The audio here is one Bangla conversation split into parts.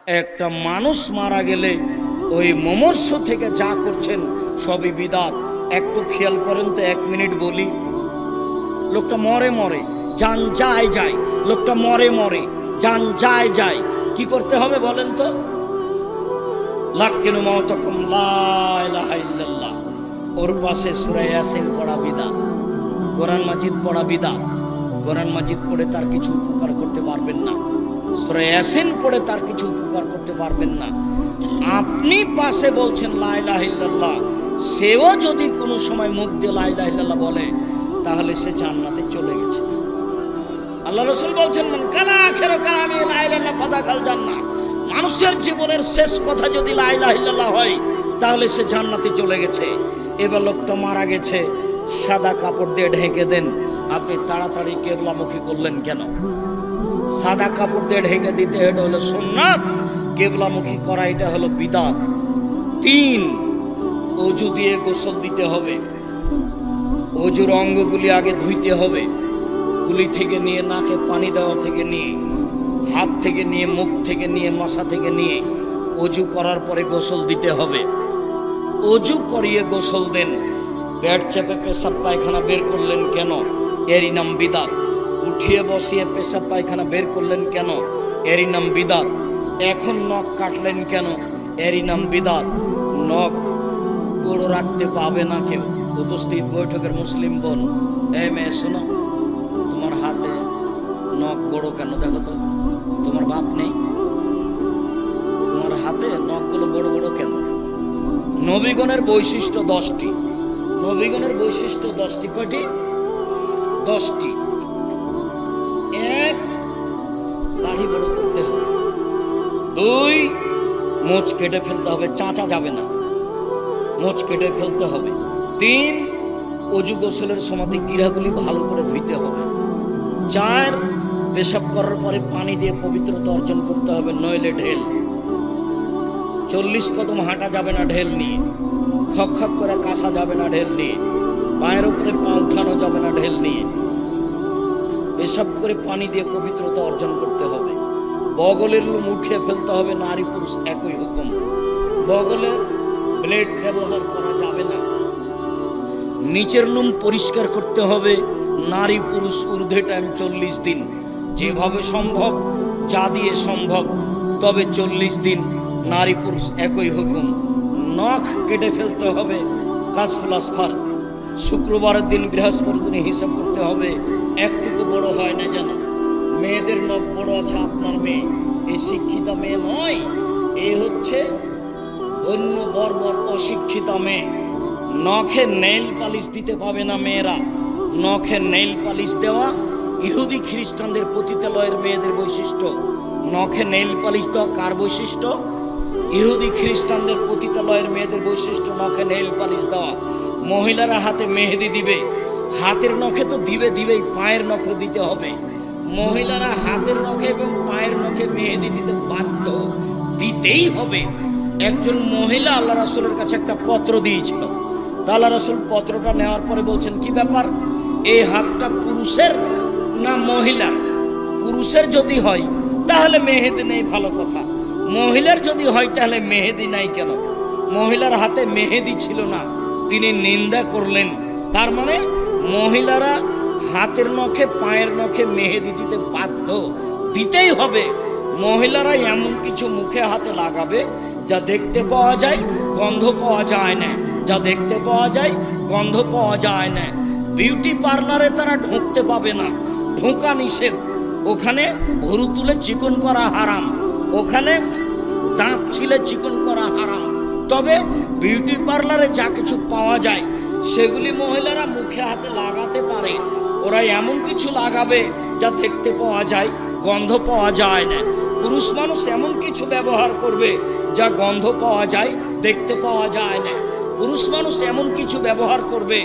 একটা মানুষ মারা গেলে ওই মমর্ষ থেকে যা করছেন সবই বিদাত। একটু খেয়াল করেন তো, 1 মিনিট বলি। লোকটা মরে মরে জান যায় যায়, লোকটা মরে মরে জান যায় যায়, কি করতে হবে বলেন তো? লাক্কিনু মাউতাকুম লা ইলাহা ইল্লাল্লাহ। ওর পাশে সূরা ইয়াসিন পড়া বিদাত, কোরআন মাজিদ পড়া বিদাত। কোরআন মাজিদ পড়ে তার কিছু উপকার করতে পারবেন না, সূরা ইয়াসিন পড়ে তার কিছু উপকার করতে পারবেন না। আপনি পাশে বলছেন লা ইলাহা ইল্লাল্লাহ, সেও যদি কোনো সময় মুখ দিয়ে লা ইলাহা ইল্লাল্লাহ বলে, তাহলে সে জান্নাতে চলে গেছে। আল্লাহ রাসূল বলছেন, মান কানা আখিরু কালামি লা ইলাহা ইল্লাল্লাহ ফাদাখাল জান্নাহ। মানুষের জীবনের শেষ কথা যদি লা ইলাহা ইল্লাল্লাহ হয়, তাহলে সে জান্নাতে চলে গেছে। এবার লোকটা মারা গেছে, সাদা কাপড় দিয়ে ঢেকে দেন। আপনি তাড়াতাড়ি কিবলামুখী করলেন কেন? সাদা কাপড় দিয়ে ঢেকে দিতে এটা হলো সুন্নাত, কিবলামুখী করা এটা হলো বিদআত। 3, ওযু দিয়ে গোসল দিতে হবে। ওযুর অঙ্গগুলি আগে ধুইতে হবে। কুলি থেকে নিয়ে, নাকে পানি দেওয়া থেকে নিয়ে, হাত থেকে নিয়ে, মুখ থেকে নিয়ে, মাথা থেকে নিয়ে ওযু করার পরে গোসল দিতে হবে। ওযু করিয়ে গোসল দেন। পেট চেপে পেশাব পায়খানা বের করলেন কেন? এরই নাম বিদআত। উঠিয়ে বসিয়ে পেশাব পায়খানা বের করলেন কেন? এরই নাম বিদআত। এখন নখ কাটলেন কেন? এরই নাম বিদআত। নখ বড় রাখতে পাবে না কেউ। উপস্থিত বৈঠকের মুসলিম বোন, এই মেয়ে শোনো, তোমার হাতে নখ বড় কেন? দেখো তো, তোমার বাপ নেই, তোমার হাতে নখগুলো বড় বড় কেন? নবীগণের বৈশিষ্ট্য 10টি। নবীগণের বৈশিষ্ট্য 10টি। কয়টি? 10টি। 1, দাড়ি বড় করতে হবে। 2, মোচ কেটে ফেলতে হবে, চাঁচা যাবে না, মোচ কেটে ফেলতে হবে। 3, ওযু গোসলের সময়তে গিরাগুলি ভালো করে ধুইতে হবে। 4, পেশাব করার পরে পানি দিয়ে পবিত্রতা অর্জন করতে হবে, নইলে ঢেল। 40 কদম হাঁটা যাবে না ঢেল নিয়ে, খক খক করে কাশা যাবে না ঢেল নিয়ে, পায়ের উপরে পা উঠানো যাবে না ঢেল নিয়ে। পেশাব করে পানি দিয়ে পবিত্রতা অর্জন করতে হবে। বগলের লোম উঠিয়ে ফেলতে হবে, নারী পুরুষ একই হুকুম। বগলে ব্লেড ব্যবহার করা যাবে না। নিচের লোম পরিষ্কার করতে হবে, নারী পুরুষ ঊর্ধ্বে টাইম 40 দিন, যেভাবে সম্ভব, যা দিয়ে সম্ভব, তবে 40 দিন। নারী পুরুষ একই হুকুম। নখ কেটে ফেলতে হবে, কাশফুল আসফার। শুক্রবারের দিন, বৃহস্পতির দিনে হিসাব করতে হবে, একটুকু বড় হয় না যেন। মেয়েদের নখ বড় আছে, আপনার মেয়ে, এই শিক্ষিতা মেয়ে নয়, এ হচ্ছে অন্য বর্বর অশিক্ষিতা মেয়ে। নখে নেইল পালিশ দিতে পাবে না মেয়েরা। নখে নেইল পালিশ দেওয়া ইহুদি খ্রিস্টানদের পতিতালয়ের মেয়েদের বৈশিষ্ট্য। নখে নেইল পালিশ দেওয়া কার বৈশিষ্ট্য? ইহুদি খ্রিস্টানদের পতিতালয়ের মেয়েদের বৈশিষ্ট্য নখে নেইল পালিশ দেওয়া। মহিলারা হাতে মেহেদি দিবে, হাতের নখে তো দিবেই, পায়ের নখে দিতে হবে। মহিলারা হাতের নখে এবং পায়ের নখে মেহেদি দিতে বাধ্য, দিতেই হবে। একজন মহিলা আল্লাহ রাসূলের কাছে একটা পত্র দিয়েছিল। তা আল্লাহ রাসূল পত্রটা নেওয়ার পরে বলছেন, কি ব্যাপার, এই হাতটা পুরুষের না মহিলার? পুরুষের যদি হয় তাহলে মেহেদি নেই, ভালো কথা। মহিলার যদি হয় তাহলে মেহেদি নাই কেন? মহিলার হাতে মেহেদি ছিল না, তিনি নিন্দা করলেন। তার মানে মহিলারা হাতের নখে, পায়ের নখে মেহেদি দিতে বাধ্য, দিতেই হবে। মহিলারা এমন কিছু মুখে হাতে লাগাবে যা দেখতে পাওয়া যায়, গন্ধ পাওয়া যায় না, যা দেখতে পাওয়া যায়, গন্ধ পাওয়া যায় না। বিউটি পার্লারে তারা ঢুকতে পাবে না, ঢোকা নিষেধ। ওখানে ভুরু তুলে চিকন করা হারাম, ওখানে দাঁত ছিলে চিকন করা হারাম। তবে বিউটি পার্লারে যা কিছু পাওয়া যায় সেগুলি মহিলারা মুখে হাতে লাগাতে পারে। ওরা এমন কিছু লাগাবে যা দেখতে পাওয়া যায়, গন্ধ পাওয়া যায় না। পুরুষ মানুষ এমন কিছু ব্যবহার করবে যা গন্ধ পাওয়া যায়, দেখতে পাওয়া যায় না। পুরুষ মানুষ এমন কিছু ব্যবহার করবে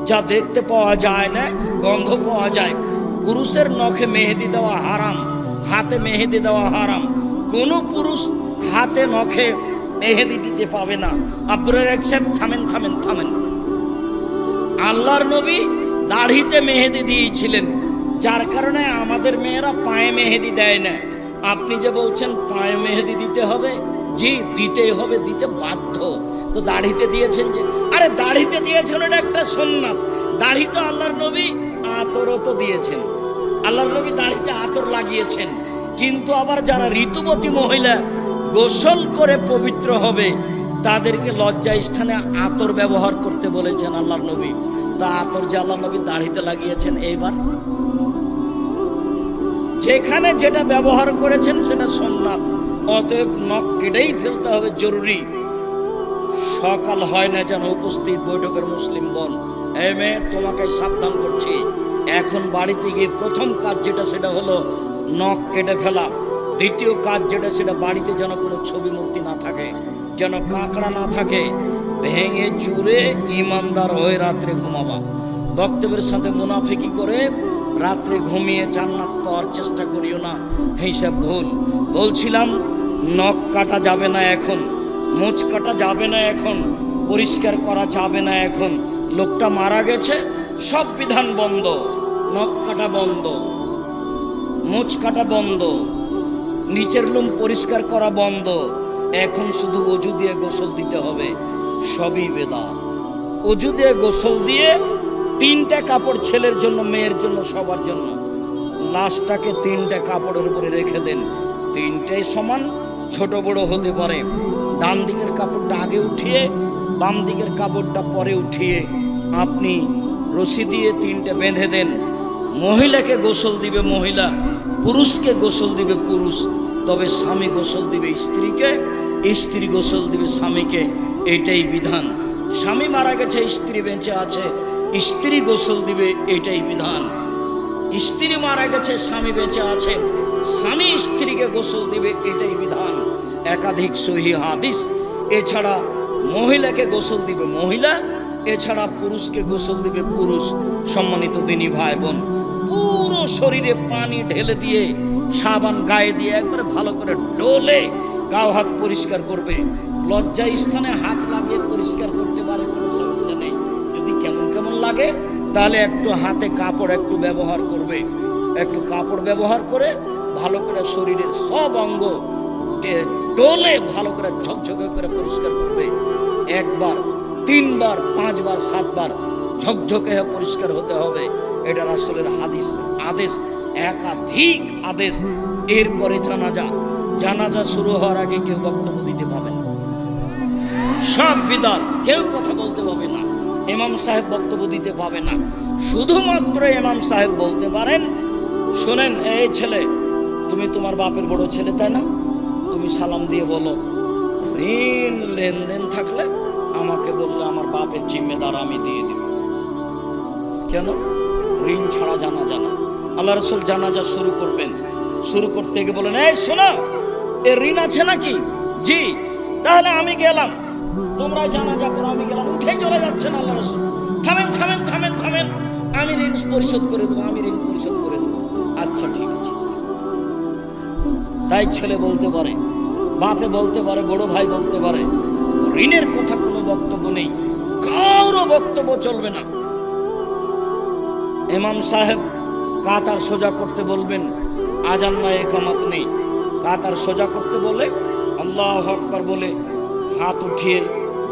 যা দেখতে পাওয়া যায় না, গন্ধ পাওয়া যায়। পুরুষের নখে মেহেদি দেওয়া হারাম, হাতে মেহেদি দেওয়া হারাম। কোনো পুরুষ হাতে নখে মেহেদি দিতে পাবে না। আপনারা একসাথে থামেন। আল্লাহর নবী দাড়িতে মেহেদি দিয়েছিলেন, যার কারণে আমাদের মেয়েরা পায়ে মেহেদি দেয় না। আপনি যে বলছেন পায়ে মেহেদি দিতে হবে, জি দিতেই হবে, দিতে বাধ্য। তো দাড়িতে দিয়েছেন যে, আরে দাড়িতে দিয়েছেন এটা একটা সুন্নাত। দাড়ি তো আল্লাহর নবী আতরও তো দিয়েছেন, আল্লাহর নবী দাড়িতে আতর লাগিয়েছেন। কিন্তু আবার যারা ঋতুবতী মহিলা গোসল করে পবিত্র হবে তাদেরকে লজ্জা স্থানে আতর ব্যবহার করতে বলেছেন আল্লাহর নবী। তা আতর যে আল্লাহর নবী দাড়িতে লাগিয়েছেন, এইবার যেখানে যেটা ব্যবহার করেছেন সেটা সুন্নাত, অতএব নখ কেটেই ফেলতে হবে, জরুরি। সকাল হয় না যেন উপস্থিত বৈঠকের মুসলিম বোন, এই মেয়ে তোমাকে সাবধান করছি, এখন বাড়িতে গিয়ে প্রথম কাজ যেটা সেটা হলো নখ কেটে ফেলা। দ্বিতীয় কাজ যেটা সেটা বাড়িতে যেন কোনো ছবি মূর্তি না থাকে, যেন কাঁকড়া না থাকে। ভেঙে চুরে ইমানদার হয়ে রাত্রে ঘুমাবা। বক্তব্যের সাথে মুনাফিকি করে রাত্রে ঘুমিয়ে জান্নাত পাওয়ার চেষ্টা করিও না, হিসাব ভুল। বলছিলাম নখ কাটা যাবে না এখন, মোচ কাটা যাবে না এখন, পরিষ্কার করা যাবে না এখন। লোকটা মারা গেছে, সব বিধান বন্ধ, নখ কাটা বন্ধ, মোচ কাটা বন্ধ, নিচের লোম পরিষ্কার করা বন্ধ। এখন শুধু অজু দিয়ে গোসল দিতে হবে, সবই বেদাত। অজু দিয়ে গোসল দিয়ে তিনটা কাপড়, ছেলের জন্য, মেয়ের জন্য, সবার জন্য, লাশটাকে তিনটা কাপড়ের উপরে রেখে দেন। তিনটাই সমান, ছোট বড় হতে পারে। ডান দিকের কাপড়টা আগে উঠিয়ে বাম দিকের কাপড়টা পরে উঠিয়ে আপনি রশি দিয়ে তিনটা বেঁধে দেন। মহিলাকে গোসল দিবে মহিলা, পুরুষকে গোসল দিবে পুরুষ। তবে স্বামী গোসল দিবে স্ত্রীকে, স্ত্রী গোসল দিবে স্বামীকে, এটাই বিধান। স্বামী মারা গেছে, স্ত্রী বেঁচে আছে, স্ত্রী গোসল দিবে, এটাই বিধান। স্ত্রী মারা গেছে, স্বামী বেঁচে আছে, স্বামী স্ত্রীকে গোসল দিবে, এটাই বিধান। একাধিক সহিহ হাদিস। এছাড়া মহিলাকে গোসল দিবে মহিলা, এছাড়া পুরুষকে গোসল দিবে পুরুষ। সম্মানিত দিনী ভাই বোন, পুরো শরীরে পানি ঢেলে দিয়ে সাবান গায়ে দিয়ে একবারে ভালো করে ডলে গাও হাত পরিষ্কার করবে। লজ্জা স্থানে হাত লাগিয়ে পরিষ্কার করতে পারে, কোনো সমস্যা নেই। যদি কেমন কেমন লাগে তাহলে একটু হাতে কাপড় একটু ব্যবহার করবে, একটু কাপড় ব্যবহার করে ভালো করে শরীরের সব অঙ্গ ডলে ভালো করে ঝকঝকে করে পরিষ্কার করবে। একবার, তিনবার, পাঁচবার, সাতবার ঝকঝকে পরিষ্কার হতে হবে। এটা রাসূলের হাদিস, আদেশ, একাধিক আদেশ। এরপরে জানাজা, জানাজা শুরু হওয়ার আগে কেউ বক্তব্য দিতে পাবে না, সব বিদাত, কেউ কথা বলতে পাবে না, ইমাম সাহেব বক্তব্য দিতে পাবে না। শুধুমাত্র ইমাম সাহেব বলতে পারেন, শোনেন এই ছেলে, তুমি তোমার বাপের বড় ছেলে তাই না, তুমি সালাম দিয়ে বলো ঋণ লেনদেন থাকলে আমাকে বললে আমার বাপের জিম্মেদার আমি দিয়ে দিব। কেন? ঋণ ছাড়া জানাজা না। আল্লাহ রাসূল জানাজা শুরু করবেন, শুরু করতে গিয়ে বলেন, এই শোনো, এ ঋণ আছে নাকি? জি। তাহলে আমি গেলাম, তোমরা জানাজা করো, আমি গেলাম। উঠে চলে যাচ্ছেন আল্লাহ রাসূল। থামেন থামেন থামেন থামেন, আমি ঋণ পরিশোধ করে দেবো, আমি ঋণ পরিশোধ করে দেবো। আচ্ছা ঠিক আছে। তাই ছেলে বলতে পারে, বাপে বলতে পারে, বড় ভাই বলতে পারে, ঋণের কথা কোনো বক্তব্য নেই, কারো বক্তব্য চলবে না। ইমাম সাহেব কাতার সোজা করতে বলবেন, আজান না ইকামত নেই, কাতার সোজা করতে বলে আল্লাহু আকবার বলে হাত উঠিয়ে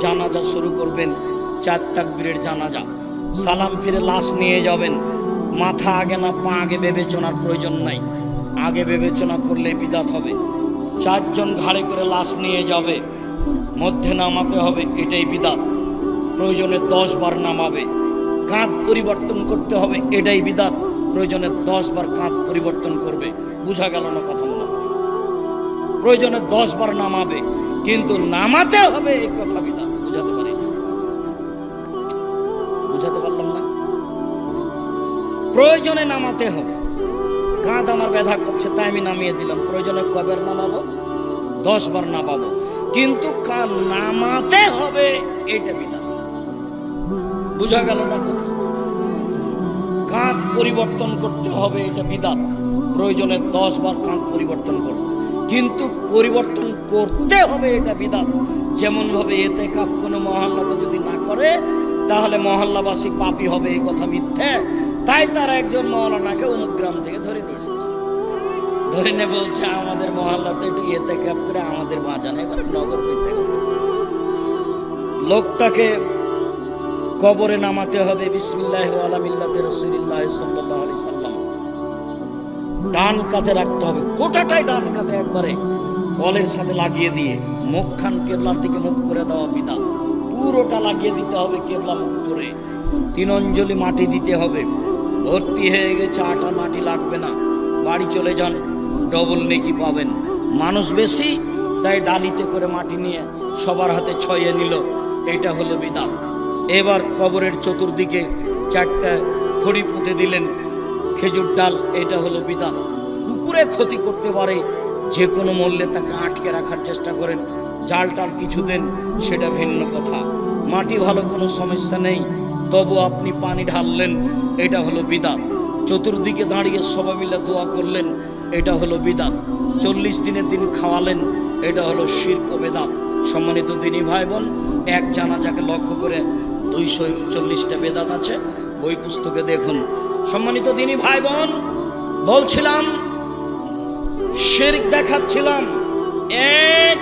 জানাজা শুরু করবেন। 4 তাকবীরের জানাজা। সালাম ফিরে লাশ নিয়ে যাবেন। মাথা আগে না পা আগে বিবেচনার প্রয়োজন নাই, আগে বিবেচনা করলে বিদাত হবে। 4 জন ঘাড়ে করে লাশ নিয়ে যাবে, মধ্যে নামাতে হবে, এটাই বিদাত। প্রয়োজনে 10 বার নামাবে। কাঁধ পরিবর্তন করতে হবে, এটাই বিদাত। প্রয়োজনে 10 বার কাঁধ পরিবর্তন করবে। বুঝা গেল না কথা? মনে হয় প্রয়োজনে 10 বার নামাবে, কিন্তু নামাতে হবে, এই কথা বিদাত। বুঝাতে পারি? বুঝাতে পারলাম না? প্রয়োজনে নামাতে হবে। কাঁধ আমার ব্যথা করছে তাই আমি নামিয়ে দিলাম, প্রয়োজনে কবার নামাবো? 10 বার নামাবো, কিন্তু নামাতে হবে, এটা বিধান। বুঝা গেল না কথা? কাঁধ পরিবর্তন করতে হবে, এটা বিধান। প্রয়োজনে 10 বার কাঁধ পরিবর্তন করো, কিন্তু পরিবর্তন করতে হবে, এটা বিধান। যেমন ভাবে ইতিকাফ কোনো মহল্লাতে যদি না করে তাহলে মহল্লাবাসী পাপী হবে, এই কথা মিথ্যে। তাই তারা একজন মাওলানাকে অমুক গ্রাম থেকে ধরে নিয়ে এসেছে। ধরে বলছে আমাদের মহল্লাতে একটু ইতিকাফ করে আমাদের বাঁচান, এবারে নগদ মিথ্যা কথা। লোকটাকে কবরে নামাতে হবে বিসমিল্লাহ ওয়া আলা মিল্লাতি রাসূলিল্লাহ সাল্লাল্লাহু আলাইহি সাল্লাম। ডান কাঁধে রাখতে হবে, গোটাটাই ডান কাঁধে একবারে বলের সাথে লাগিয়ে দিয়ে মুখখান কেবলার দিকে মুখ করে দেওয়া বিধান। পুরোটা লাগিয়ে দিতে হবে কেবলা মুখ করে। 3 অঞ্জলি মাটি দিতে হবে। ভর্তি হয়ে গেছে, আটা মাটি লাগবে না, বাড়ি চলে যান, ডবল নেকি পাবেন। মানুষ বেশি তাই ডালিতে করে মাটি নিয়ে সবার হাতে ছয়ে নিল, এটা হলো বিধান। এবার কবরের চতুর্দিকে 4টা খড়ি পুঁতে দিলেন, খেজুর ডাল, এটা হলো বিধান। কুকুরে ক্ষতি করতে পারে, যে কোনো মূল্যে তাকে আটকে রাখার চেষ্টা করেন। জাল টাল কিছু দেন, সেটা ভিন্ন কথা। মাটি ভালো, কোনো সমস্যা নেই, তবু আপনি পানি ঢাললেন, এটা হলো বিধান। চতুর্দিকে দাঁড়িয়ে সবাই মিলে দোয়া করলেন, এটা হলো বিধান। 40 দিনের দিন খাওয়ালেন, এটা হলো শিরক ও বেদাত। সম্মানিত দিনী ভাই বোন, এক জানাজাকে লক্ষ্য করে 241টা বেদাত আছে, বই পুস্তকে দেখুন। সম্মানিত দিনী ভাই বোন, বলছিলাম শিরক দেখাচ্ছিলাম। 1,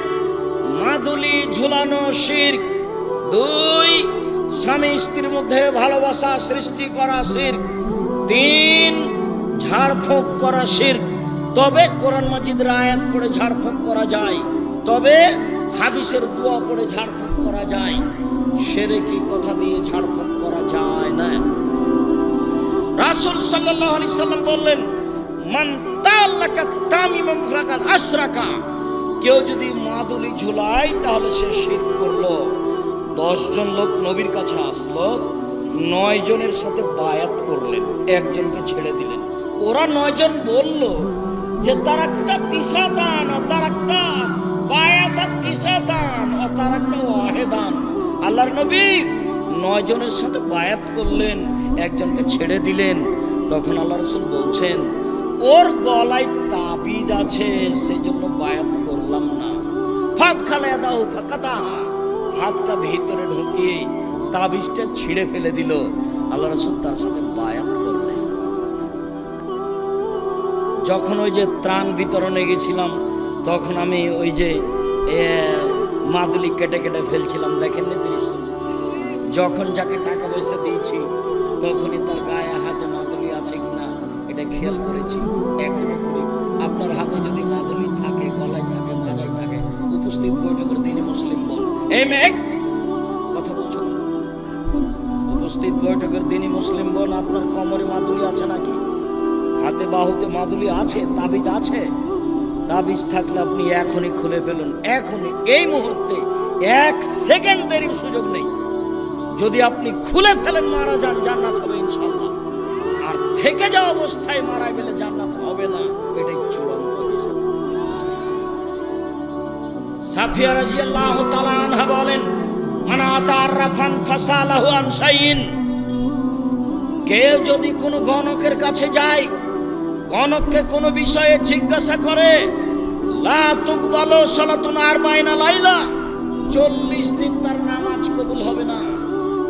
মাদুলি ঝুলানো শিরক। 2, স্বামী স্ত্রীর মধ্যে ভালোবাসা সৃষ্টি করা শিরক। 3, ঝাড়ফুঁক করা শিরক। তবে কোরআন মাজিদের আয়াত পড়ে ঝাড়ফুঁক করা যায়, তবে হাদিসের দোয়া পড়ে ঝাড়ফুঁক করা যায়। শিরকি কথা দিয়ে ঝাড়ফুঁক করা যায় না। রাসূল সাল্লাল্লাহু আলাইহি সাল্লাম বললেন, মান তাআল্লাকা তামিমান ফাকাদ আশরাকা। কেউ যদি মাদুলি ঝুলায় তাহলে সে শিরক করলো। 10 জন লোক নবীর কাছে আসলো, 9 জনের সাথে বায়াত করলেন, একজনকে ছেড়ে দিলেন। ওরা 9 জন বলল যে তার একটা তিসাতান ও তার একটা বায়াত তিসাতান ও তার একটা ওয়াহিদান। আল্লাহর নবী 9 জনের সাথে বায়াত করলেন, একজনকে ছেড়ে দিলেন। তখন আল্লাহ রাসূল বলছেন, ওর গলায় তাবিজ আছে, সেজন্য বায়াত করলাম না। ফাত খালে দাও ফাকাতাহা, হাতটা ভিতরে ঢুকিয়ে তাবিজটা ছিঁড়ে ফেলে দিল। আল্লাহ রাসূল তার সাথে বায়াত করলেন। যখন ওই যে ত্রাণ বিতরণে গেছিলাম, তখন আমি ওই যে মাদুলি কেটে কেটে ফেলছিলাম, দেখেন না দৃশ্য। যখন যাকে টাকা পয়সা দিয়েছি তখনই তার গায়ে হাতে মাদুলি আছে কিনা এটা খেয়াল করেছি, এখনো করি। আপনার হাতে যদি মাদুলি থাকে, গলায় থাকে, মাজায় থাকে, উপস্থিত বৈঠকের দিনে মুসলিম বল, এই মেঘ কথা বলছো, উপস্থিত বৈঠকের দিনই মুসলিম বোন, আপনার কোমরে মাদুলি আছে নাকি? হাতে বাহুতে মাদুলি আছে, তাবিজ আছে? তাবিজ থাকলে আপনি এখনই খুলে ফেলুন, এখনই, এই মুহূর্তে, 1 সেকেন্ড দেরির সুযোগ নেই। যদি আপনি খুলে ফেলেন, মারা যান, জান্নাত হবে ইনশাআল্লাহ। আর থেকে যাওয়া অবস্থায় মারা গেলে জান্নাত হবে না, এটাই চূড়ান্ত বিষয়। সাফিয়া রাদিয়াল্লাহু তাআলা আনহা বলেন, মান আতারাফান ফাসালাহু আন শাইইন। কেউ যদি কোনো গণকের কাছে যায়, গণককে কোনো বিষয়ে জিজ্ঞাসা করে, লা তুকবালু সালাতুন 40 লাইলা, 40 দিন তার নামাজ কবুল হবে না।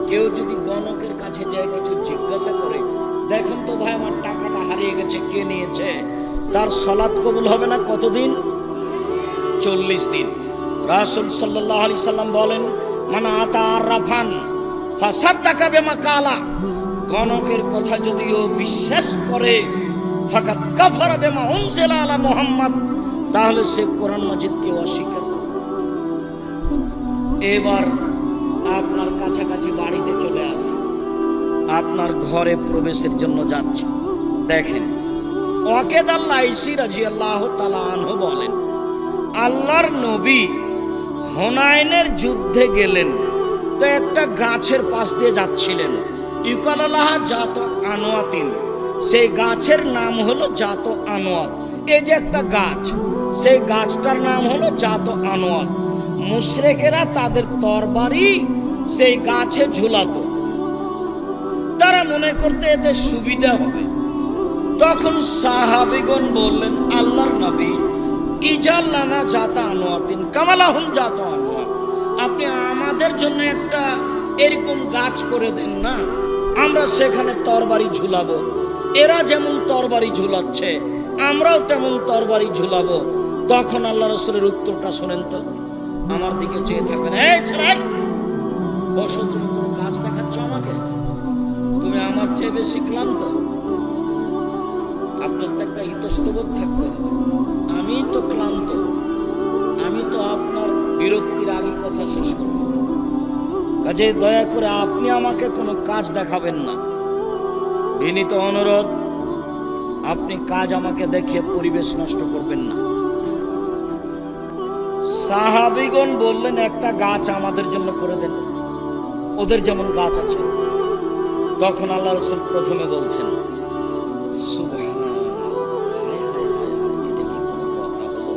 কেউ যদি গণকের কাছে যায় কিছু জিজ্ঞাসা করে, দেখেন তো ভাই আমার টাকাটা হারিয়ে গেছে, কে নিয়েছে, তার সালাত কবুল হবে না কতদিন? 40 দিন। রাসূল সাল্লাল্লাহু আলাইহি সাল্লাম বলেন, মান আতারাফান ফাসাদ্দাকা বিমা কালা। গণকের কথা যদিও বিশ্বাস করে, ফাকাত কাফারা বিমা উনজিলা আলা মুহাম্মদ, তাহলে সে কোরআন মাজিদকে অস্বীকার করে। এবার আপনার কাছাকাছি বাড়িতে চলে আসে, আপনার ঘরে প্রবেশের জন্য যাচ্ছে, দেখেন ওয়াকেদ আল-লাইসি রাদিয়াল্লাহু তাআলা আনহু বলেন, আল্লাহর নবী হুনাইনের যুদ্ধে গেলেন, তো একটা গাছের পাশ দিয়ে যাচ্ছিলেন, ইউকালালাহা জাত আনোয়াতিন, সেই গাছের নাম হলো জাত আনোয়াত। এই যে একটা গাছ, সেই গাছটার নাম হলো জাত আনোয়াত। মুশরিকেরা তাদের তরবারি সেই গাছে ঝুলাতো, তারা মনে করতে এতে সুবিধা হবে। তখন সাহাবীগণ বললেন, আল্লাহর নবী, ইজাল্লানা জাতা আনোয়াতিন কামালাহুম জাত আনোয়াত, আপনি আমাদের জন্য একটা এরকম গাছ করে দেন না, আমরা সেখানে তরবারি ঝুলাবো। এরা যেমন তরবারি ঝুলাচ্ছে আমরাও তেমন তরবারি ঝুলাবো। তখন আল্লাহ রাসূলের উত্তরটা শোনেন তো, আমার দিকে চেয়ে থাকবেন, এই ছেলে বসো, তুমি কোনো কাজ দেখাচ্ছ আমাকে? তুমি আমার চেয়ে বেশি ক্লান্ত? আপনার তো একটা ইতস্তবোধ থাকতে হবে, আমি তো ক্লান্ত, আমি তো আপনার বিরক্তির আগে কথা শেষ করব। কাজে দয়া করে আপনি আমাকে কোনো কাজ দেখাবেন না। বিনীত অনুরোধ, আপনি কাজ আমাকে দেখিয়ে পরিবেশ নষ্ট করবেন না। সাহাবীগণ বললেন, একটা গাছ আমাদের জন্য করে দেন, ওদের যেমন গাছ আছে। তখন আল্লাহ রাসূল প্রথমে বলছেন, সুবহানাল্লাহ, হায় হায় হায় হায়, এটা কি কোনো কথা হলো?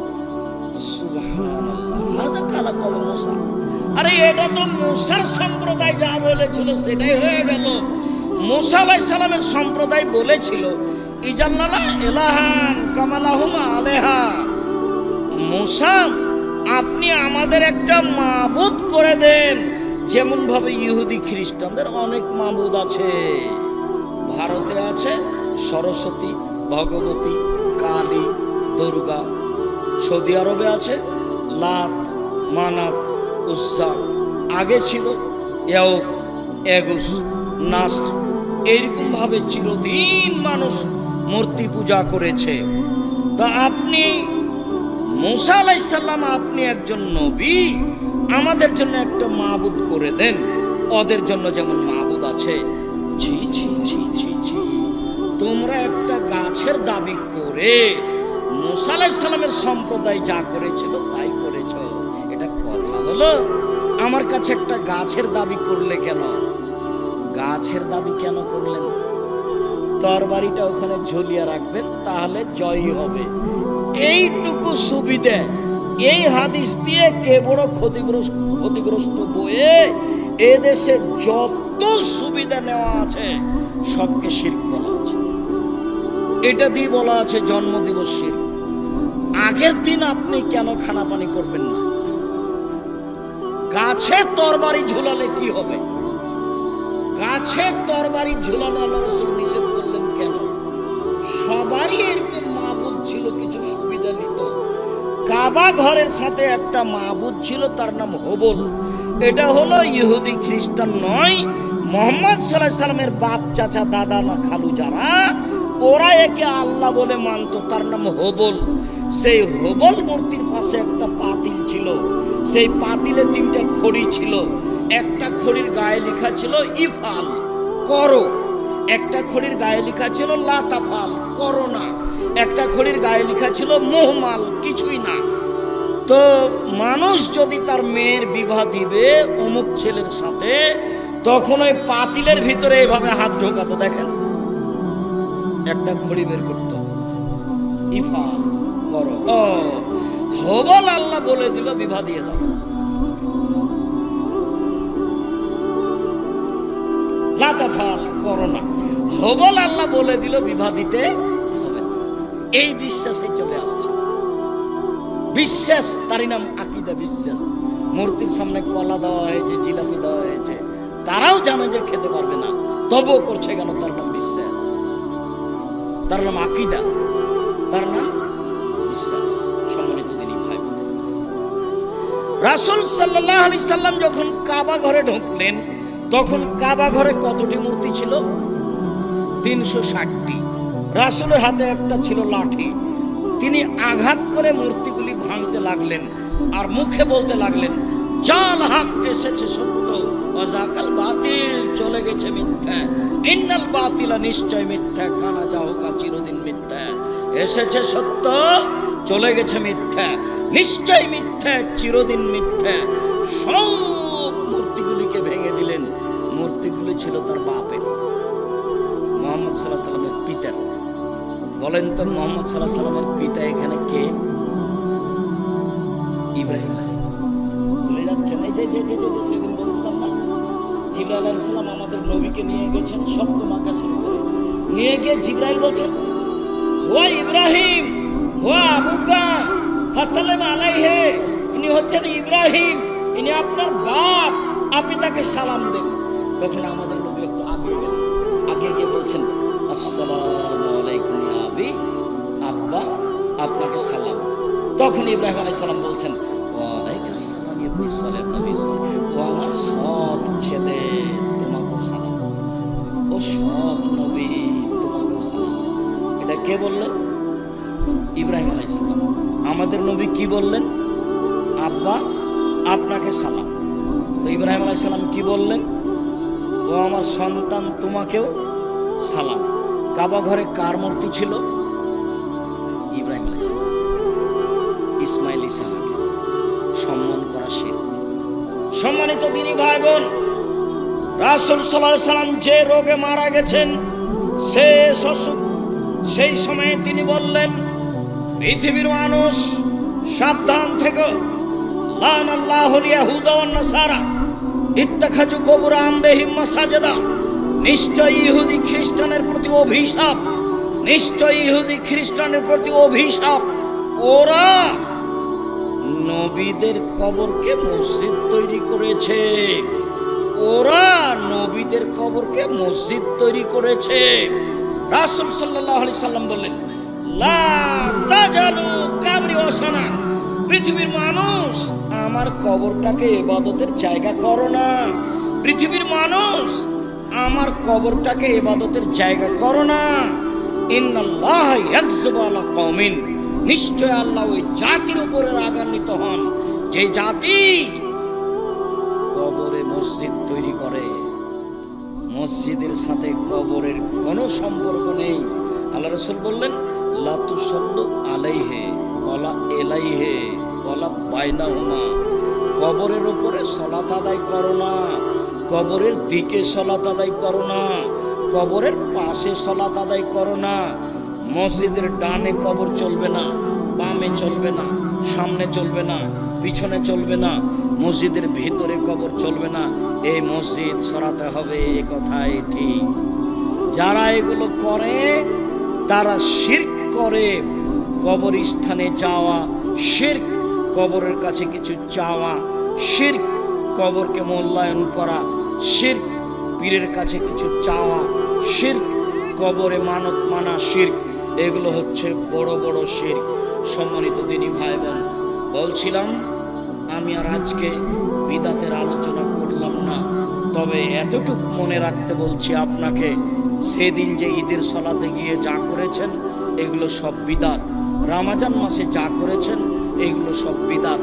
সুবহানাল্লাহ, হাদা কালাকাল মুসা। আরে এটা তো মুসার সম্প্রদায় যা বলেছিল সেটাই হয়ে গেল। মুসা আলাইহিস সালামের সম্প্রদায় বলেছিল, ইজাল্লানা ইলাহান কামালাহুমা আলাইহা, মুসা আপনি আমাদের একটা মাবুদ করে দেন, যেমন ভাবে ইহুদি খ্রিস্টানদের অনেক মাবুদ আছে। ভারতে আছে সরস্বতী, ভগবতী, কালী, দুর্গা। সৌদি আরবে আছে লাত, মানাত, উজ্জা। আগে ছিল ইয়াউক, এগুস, নাসর। এইরকম ভাবে চিরদিন মানুষ মূর্তি পূজা করেছে। তা আপনি মুসা আলাইহিস সালাম, আপনি একজন নবী, আমাদের জন্য একটা মাবুদ করে দেন, ওদের জন্য যেমন মাবুদ আছে। ছি ছি ছি ছি ছি, তোমরা একটা গাছের দাবি করে মুসা আলাইহিস সালামের সম্প্রদায় যা করেছিল তাই করেছ, এটা কথা হলো? আমার কাছে একটা গাছের দাবি করলে কেন? গাছের দাবি কেন করলেন? তরবারিটা ওখানে ঝুলিয়ে রাখবেন, তাহলে জয়ী হবে। এইটুকু সুবিধা এই হাদিস দিয়ে কে বড় ক্ষতিগ্রস্ত বয়ে এদেশে যত সুবিধা নেওয়া আছে সবকে শিরক বলা আছে। এটা দিয়ে বলা আছে জন্মদিবস শিরক। আগের দিন আপনি কেন খানা পানি করবেন না? গাছে তরবারি ঝুলালে কি হবে? গাছে তরবারি ঝুলানো আল্লাহ রাসূল নিষেধ করলেন কেন? সবারই এরকম মাবুদ ছিল, কিছু সুবিধা নিত। কাবা ঘরের সাথে একটা মাবুদ ছিল, তার নাম হবল। এটা হলো ইহুদি খ্রিস্টান নয়, মুহাম্মদ সাল্লাল্লাহু আলাইহি সাল্লামের বাপ, চাচা, দাদা না খালু যারা, ওরা একে আল্লাহ বলে মানত, তার নাম হবল। সেই হবল মূর্তির পাশে একটা পাতিল ছিল, সেই পাতিলে 3টা খড়ি ছিল। একটা খড়ির গায়ে লেখা ছিল ইফাল, করো। একটা খড়ির গায়ে লেখা ছিল লাতাফাল, করো না। একটা খড়ির গায়ে লেখা ছিল মুহমাল, কিছুই না। তো মানুষ যদি তার মেয়ের বিবাহ দিবে অমুক ছেলের সাথে, তখন ওই পাতিলের ভিতরে এভাবে হাত ঢোকাতো, দেখেন, একটা খড়ি বের করতো, ইফাল, করো। ও হবল আল্লাহ বলে দিল বিবাহ দিয়ে দাও। লাতাফাল, করো না। হবল আল্লাহ বলে দিল বিবাহ দিতে হবে। এই বিশ্বাসে চলে আসছে। বিশ্বাস, তারই নাম আকীদা, বিশ্বাস। মূর্তির সামনে কলা দেওয়া হয়েছে, জিলাপি দেওয়া হয়েছে, তারাও জানে যে খেতে পারবে না, তবুও করছে কেন? তার নাম বিশ্বাস, তার নাম আকীদা, তার নাম বিশ্বাস। সম্মানিত দিনী ভাই, রাসূল সাল্লাল্লাহু আলাইহি সাল্লাম যখন কাবা ঘরে ঢুকলেন, তখন কাবা ঘরে কতটি মূর্তি ছিল? 360টি। রাসূলের হাতে একটা ছিল লাঠি। তিনি আঘাত করে মূর্তিগুলি ভাঙতে লাগলেন আর মুখে বলতে লাগলেন, জাল হক এসেছে সত্য, ওয়াজাকাল বাতিল চলে গেছে মিথ্যা। ইন্নাল বাতিলা, নিশ্চয় মিথ্যা, কানা যাহুকা, চিরদিন মিথ্যা। এসেছে সত্য, চলে গেছে মিথ্যা, নিশ্চয় মিথ্যা, চিরদিন মিথ্যা। সব মূর্তিগুলিকে ভেঙে দিলেন। মূর্তিগুলি ছিল তার বাপের, মুহাম্মদ সাল্লাল্লাহু আলাইহি সাল্লামের পিতার। বলেন তো, মুহাম্মদ সাল্লাল্লাহু আলাইহি সাল্লামের পিতা এখানে কে? ইব্রাহিম আলাইহিস সালাম। ভুলে যাচ্ছেন? এই যে সেদিন বলছিলাম না, জিবরাইল আলাইহিস সালাম আমাদের নবীকে নিয়ে গেছেন সপ্তম আকাশের উপরে। নিয়ে গিয়ে জিবরাইল বলছেন, হুয়া ইব্রাহিম, হুয়া আবুকা ফাসাল্লাম আলাইহি, ইনি হচ্ছেন ইব্রাহিম, ইনি আপনার বাপ, আপনি তাকে সালাম দেন। তখন আমাদের নবী একটু আগে গেলেন, আগে গিয়ে বলছেন, আসসালামু আলাইকুম ইয়া আবি আব্বা আপনাকে সালাম। তখন ইব্রাহিম আলাইহিস সালাম বলছেন, ওয়ালাইকুম সালাম ইবনে সালেহ নবী সাল্লাল্লাহু, ও আমার সৎ ছেলে, তোমাকেও সালাম। ও সৎ নবী, তোমাকেও সালাম। এটা কে বললেন? ইব্রাহিম আলাইহিস সালাম। আমাদের নবী কি বললেন? আব্বা আপনাকে সালাম। তো ইব্রাহিম আলাইহিস সালাম কি বললেন? ও আমার সন্তান, তোমাকেও সালাম। কাবা ঘরে কার মূর্তি ছিল? ইব্রাহিম আলাইহিস সালাম। ইসমাইল ইসহাকে সম্মান করা শিরক। সম্মানিত দিনী ভাই বোন, রাসূল সাল্লাল্লাহু আলাইহি সাল্লাম যে রোগে মারা গেছেন, শেষ অসুখ, সেই সময়ে তিনি বললেন, পৃথিবীর মানুষ সাবধান থেকো, লানাল্লাহুল ইয়াহুদা ওয়ান নাসারা ইত্তাখাযু কুবুর আনবিহিম মাসাজিদা। নিশ্চয় ইহুদি খ্রিস্টানের প্রতি অভিশাপ, নিশ্চয় ইহুদি খ্রিস্টানের প্রতি অভিশাপ। ওরা নবীদের কবরকে মসজিদ তৈরি করেছে, ওরা নবীদের কবরকে মসজিদ তৈরি করেছে। রাসূল সাল্লাল্লাহু আলাইহি সাল্লাম বললেন, লা তাজালু কাবরি ওয়াসানা। পৃথিবীর মানুষ আমার কবরটাকে ইবাদতের জায়গা করো না। পৃথিবীর মানুষ আমার কবরটাকে ইবাদতের জায়গা করো না। ইন্নাল্লাহ ইয়াগযিবু আলা কওমিন। নিশ্চয় আল্লাহ ওই জাতির উপরে রাগান্বিত হন যে জাতি কবরে মসজিদ তৈরি করে। মসজিদের সাথে কবরের কোনো সম্পর্ক নেই। আল্লাহ রাসূল বললেন, লা তুসাল্লু আলাইহি ওয়ালা ইলাইহি ওয়ালা বাইনাহুমা। কবরের উপরে সালাত আদায় করো না, কবরের দিকে সালাত আদায় করো না, কবরের পাশে সালাত আদায় করো না। মসজিদের ডানে কবর চলবে না, বামে চলবে না, সামনে চলবে না, পিছনে চলবে না, মসজিদের ভিতরে কবর চলবে না। এই মসজিদ সরাতে হবে, এই কথাই ঠিক। যারা এগুলো করে তারা শিরক করে। কবরস্থানে যাওয়া শিরক, কবরের কাছে কিছু চাওয়া শিরক, কবরকে মূল্যায়ন করা শিরক, পীরের কাছে কিছু চাওয়া শিরক, কবরে মানত মানা শিরক। এগুলো হচ্ছে বড় বড় শিরক। সম্মানিত দিনী ভাই বোন, বলছিলাম আমি আর আজকে বিদাতের আলোচনা করলাম না, তবে এতটুকু মনে রাখতে বলছি আপনাকে, সেদিন যে ঈদের সালাতে গিয়ে যা করেছেন এগুলো সব বিদাত। রমজান মাসে যা করেছেন এগুলো সব বিদাত।